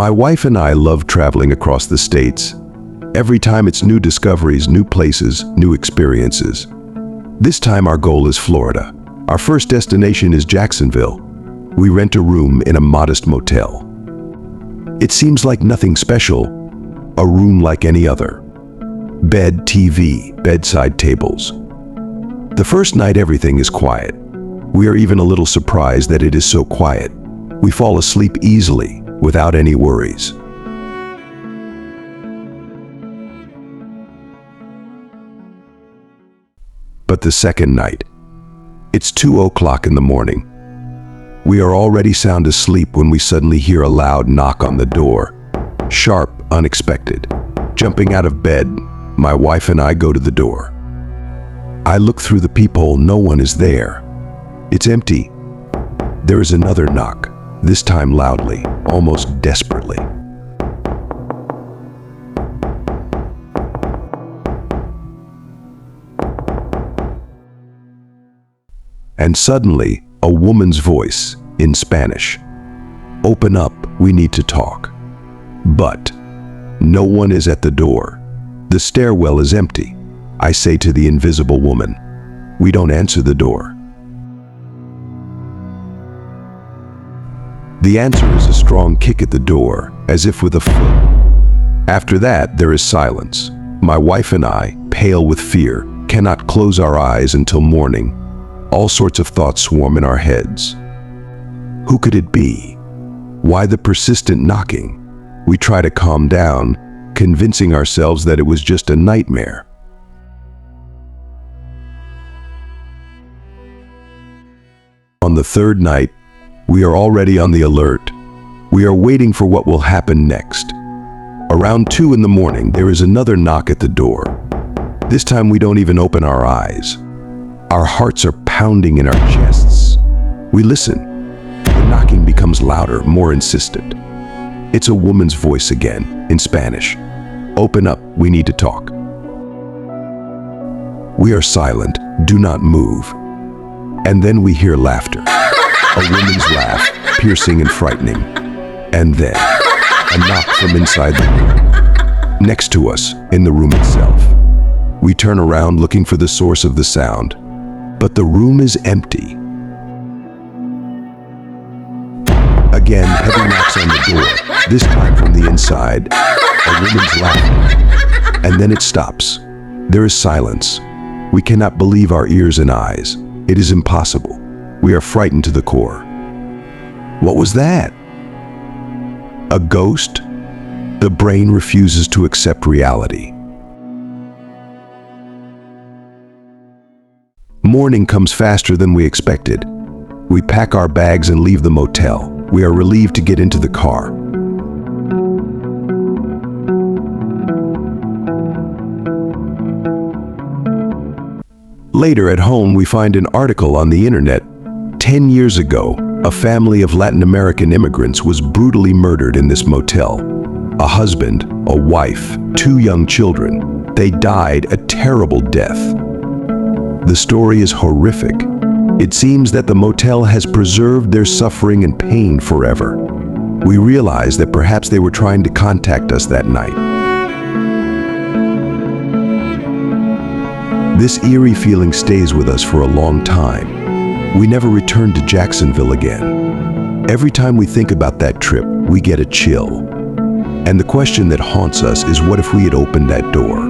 My wife and I love traveling across the states. Every time it's new discoveries, new places, new experiences. This time our goal is Florida. Our first destination is Jacksonville. We rent a room in a modest motel. It seems like nothing special, a room like any other. Bed, TV, bedside tables. The first night everything is quiet. We are even a little surprised that it is so quiet. We fall asleep easily, without any worries. But the second night, it's 2 o'clock in the morning. We are already sound asleep when we suddenly hear a loud knock on the door. Sharp, unexpected. Jumping out of bed, my wife and I go to the door. I look through the peephole, no one is there. It's empty. There is another knock, this time loudly, almost desperately. And suddenly, a woman's voice, in Spanish. "Open up, we need to talk." But no one is at the door. The stairwell is empty. I say to the invisible woman, "We don't answer the door." The answer is a strong kick at the door, as if with a foot. After that, there is silence. My wife and I, pale with fear, cannot close our eyes until morning. All sorts of thoughts swarm in our heads. Who could it be? Why the persistent knocking? We try to calm down, convincing ourselves that it was just a nightmare. On the third night, we are already on the alert. We are waiting for what will happen next. Around 2 in the morning, there is another knock at the door. This time we don't even open our eyes. Our hearts are pounding in our chests. We listen. The knocking becomes louder, more insistent. It's a woman's voice again, in Spanish. "Open up, we need to talk." We are silent, do not move. And then we hear laughter. A woman's laugh, piercing and frightening. And then, a knock from inside the room. Next to us, in the room itself. We turn around looking for the source of the sound. But the room is empty. Again, heavy knocks on the door, this time from the inside. A woman's laughing. And then it stops. There is silence. We cannot believe our ears and eyes. It is impossible. We are frightened to the core. What was that? A ghost? The brain refuses to accept reality. Morning comes faster than we expected. We pack our bags and leave the motel. We are relieved to get into the car. Later at home, we find an article on the internet. 10 years ago, a family of Latin American immigrants was brutally murdered in this motel. A husband, a wife, 2 young children. They died a terrible death. The story is horrific. It seems that the motel has preserved their suffering and pain forever. We realize that perhaps they were trying to contact us that night. This eerie feeling stays with us for a long time. We never returned to Jacksonville again. Every time we think about that trip, we get a chill. And the question that haunts us is, what if we had opened that door?